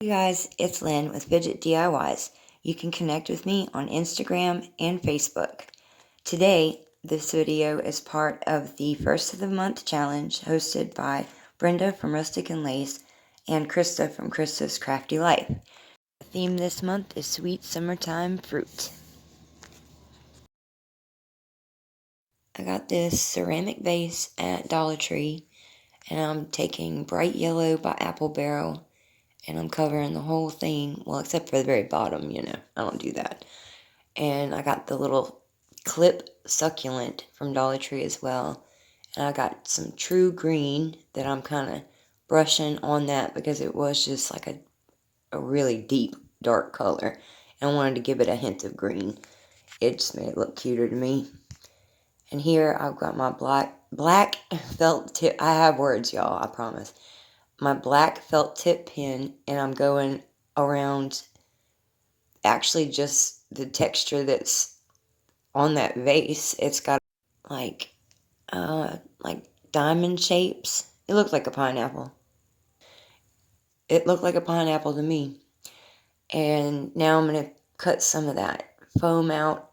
Hey guys, it's Lynn with Fidget DIYs. You can connect with me on Instagram and Facebook. Today, this video is part of the first of the month challenge hosted by Brenda from Rustic and Lace and Krista from Krista's Crafty Life. The theme this month is sweet summertime fruit. I got this ceramic vase at Dollar Tree, and I'm taking Bright Yellow by Apple Barrel, and I'm covering the whole thing, well, except for the very bottom, I don't do that. And I got the little clip succulent from Dollar Tree as well. And I got some true green that I'm kind of brushing on that because it was just like a really deep, dark color. And I wanted to give it a hint of green. It just made it look cuter to me. And here I've got my black felt tip. I have words, y'all, I promise. My black felt tip pen, and I'm going around actually just the texture that's on that vase. It's got like diamond shapes. It looked like a pineapple. It looked like a pineapple to me. And now I'm going to cut some of that foam out,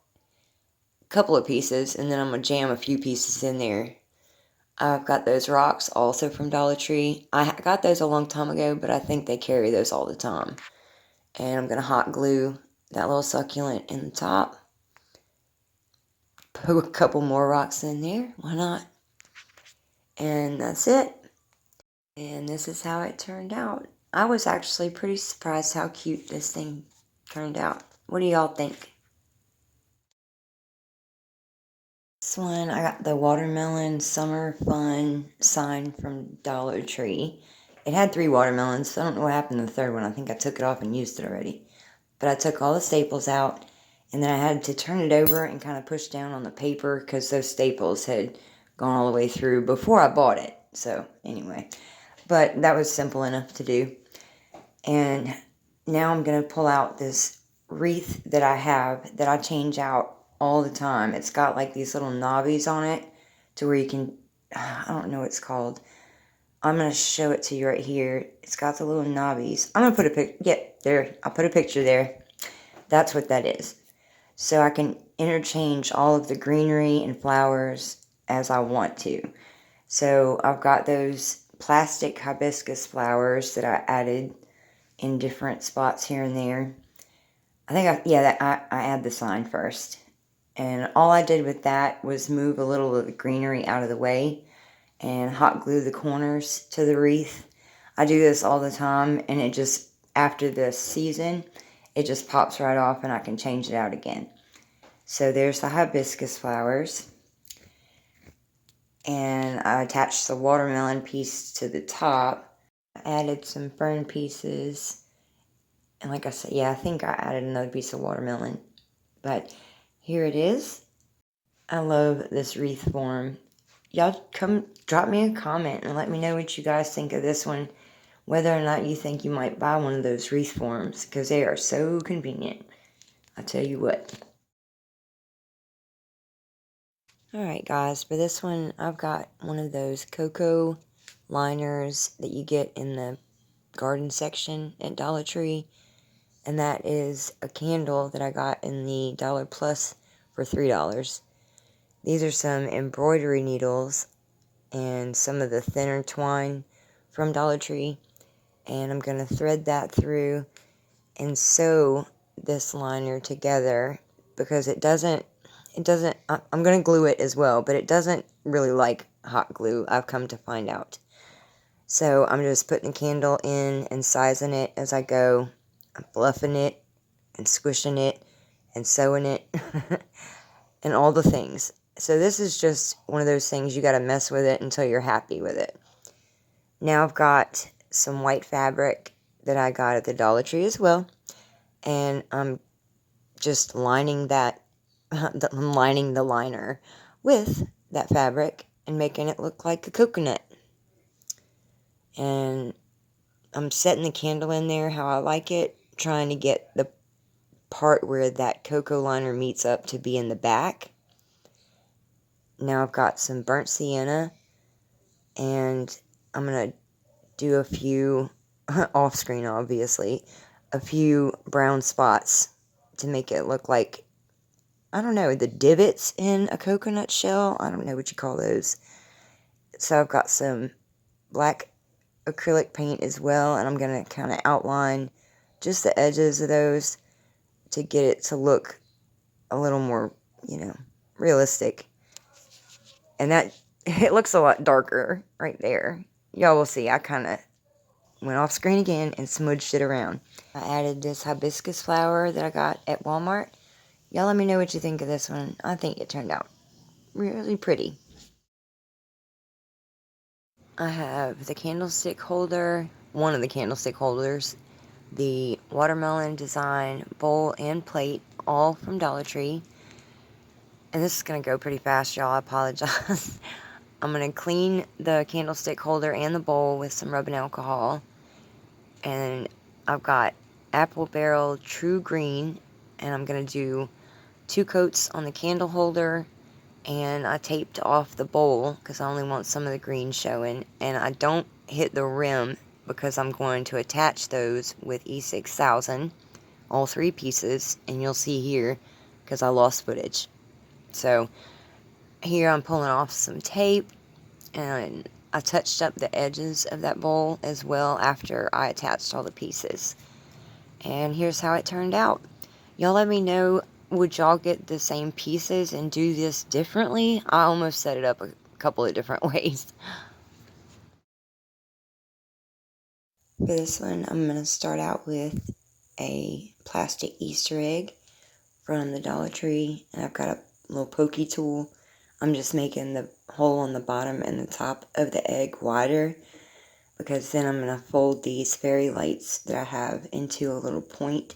a couple of pieces, and then I'm going to jam a few pieces in there. I've got those rocks also from Dollar Tree. I got those a long time ago, but I think they carry those all the time. And I'm going to hot glue that little succulent in the top. Put a couple more rocks in there. Why not? And that's it. And this is how it turned out. I was actually pretty surprised how cute this thing turned out. What do y'all think? This one, I got the watermelon summer fun sign from Dollar Tree. It had 3 watermelons, so I don't know what happened to the third one. I think I took it off and used it already. But I took all the staples out, and then I had to turn it over and kind of push down on the paper because those staples had gone all the way through before I bought it. So, anyway. But that was simple enough to do. And now I'm going to pull out this wreath that I have that I change out all the time. It's got like these little knobbies on it to where you can, I don't know what it's called. I'm going to show it to you right here. It's got the little knobbies. I'm going to put a picture, yeah, there. I'll put a picture there. That's what that is. So I can interchange all of the greenery and flowers as I want to. So I've got those plastic hibiscus flowers that I added in different spots here and there. I think I add the sign first. And all I did with that was move a little of the greenery out of the way and hot glue the corners to the wreath. I do this all the time, and it just, after the season, it just pops right off and I can change it out again. So there's the hibiscus flowers. And I attached the watermelon piece to the top. I added some fern pieces. And like I said, yeah, I think I added another piece of watermelon. But here it is. I love this wreath form. Y'all come drop me a comment and let me know what you guys think of this one. Whether or not you think you might buy one of those wreath forms, because they are so convenient. I tell you what. Alright guys, for this one, I've got one of those cocoa liners that you get in the garden section at Dollar Tree. And that is a candle that I got in the Dollar Plus for $3. These are some embroidery needles and some of the thinner twine from Dollar Tree. And I'm going to thread that through and sew this liner together because I'm going to glue it as well, but it doesn't really like hot glue, I've come to find out. So I'm just putting a candle in and sizing it as I go. I'm fluffing it and squishing it and sewing it and all the things. So this is just one of those things you got to mess with it until you're happy with it. Now I've got some white fabric that I got at the Dollar Tree as well. And I'm just lining that, lining the liner with that fabric and making it look like a coconut. And I'm setting the candle in there how I like it, trying to get the part where that cocoa liner meets up to be in the back. Now I've got some burnt sienna, and I'm going to do a few off screen obviously, a few brown spots to make it look like, I don't know, the divots in a coconut shell. I don't know what you call those. So I've got some black acrylic paint as well, and I'm going to kind of outline just the edges of those to get it to look a little more, realistic. And that, it looks a lot darker right there. Y'all will see, I kind of went off screen again and smudged it around. I added this hibiscus flower that I got at Walmart. Y'all let me know what you think of this one. I think it turned out really pretty. I have the candlestick holder, one of the candlestick holders, the watermelon design bowl and plate, all from Dollar Tree. And this is going to go pretty fast, y'all. I apologize. I'm going to clean the candlestick holder and the bowl with some rubbing alcohol. And I've got apple barrel true green, and I'm going to do 2 coats on the candle holder, and I taped off the bowl because I only want some of the green showing, and I don't hit the rim because I'm going to attach those with E6000, all 3 pieces, and you'll see here because I lost footage. So here I'm pulling off some tape, and I touched up the edges of that bowl as well after I attached all the pieces. And here's how it turned out. Y'all let me know, would y'all get the same pieces and do this differently? I almost set it up a couple of different ways. For this one, I'm going to start out with a plastic Easter egg from the Dollar Tree. And I've got a little pokey tool. I'm just making the hole on the bottom and the top of the egg wider, because then I'm going to fold these fairy lights that I have into a little point,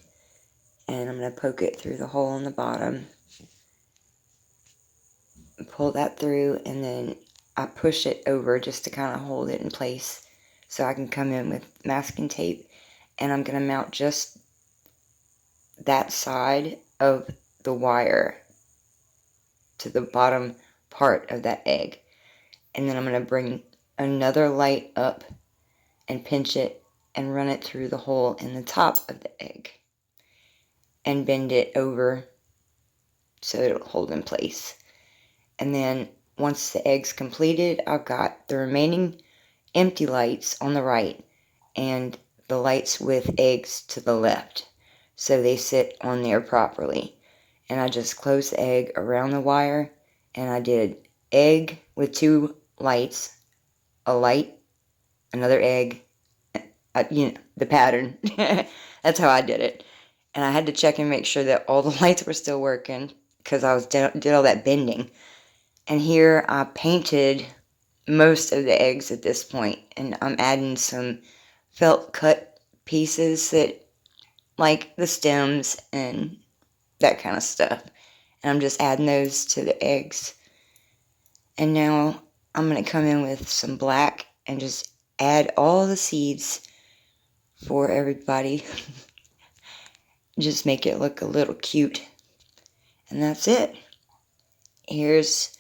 and I'm going to poke it through the hole on the bottom, pull that through, and then I push it over just to kind of hold it in place so I can come in with masking tape, and I'm going to mount just that side of the wire to the bottom part of that egg. And then I'm going to bring another light up and pinch it and run it through the hole in the top of the egg and bend it over so it'll hold in place. And then once the egg's completed, I've got the remaining empty lights on the right and the lights with eggs to the left, so they sit on there properly. And I just closed the egg around the wire, and I did egg with 2 lights, a light, another egg, the pattern. That's how I did it. And I had to check and make sure that all the lights were still working because I did all that bending. And here I painted most of the eggs at this point, and I'm adding some felt cut pieces that, like the stems and that kind of stuff. And I'm just adding those to the eggs. And now I'm going to come in with some black and just add all the seeds for everybody. Just make it look a little cute. And that's it. Here's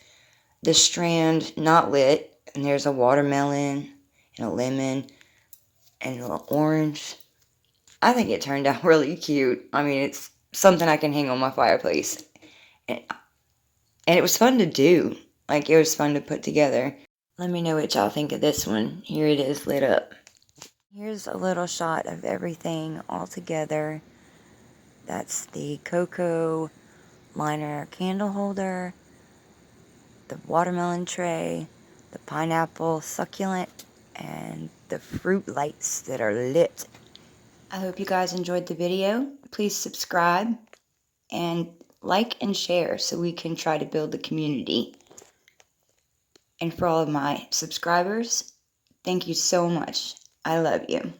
the strand not lit, and there's a watermelon and a lemon and a little orange. I think it turned out really cute. I mean, it's something I can hang on my fireplace. And it was fun to do. Like, it was fun to put together. Let me know what y'all think of this one. Here it is lit up. Here's a little shot of everything all together. That's the cocoa liner candle holder, the watermelon tray, the pineapple succulent, and the fruit lights that are lit. I hope you guys enjoyed the video. Please subscribe and like and share so we can try to build the community. And for all of my subscribers, thank you so much. I love you.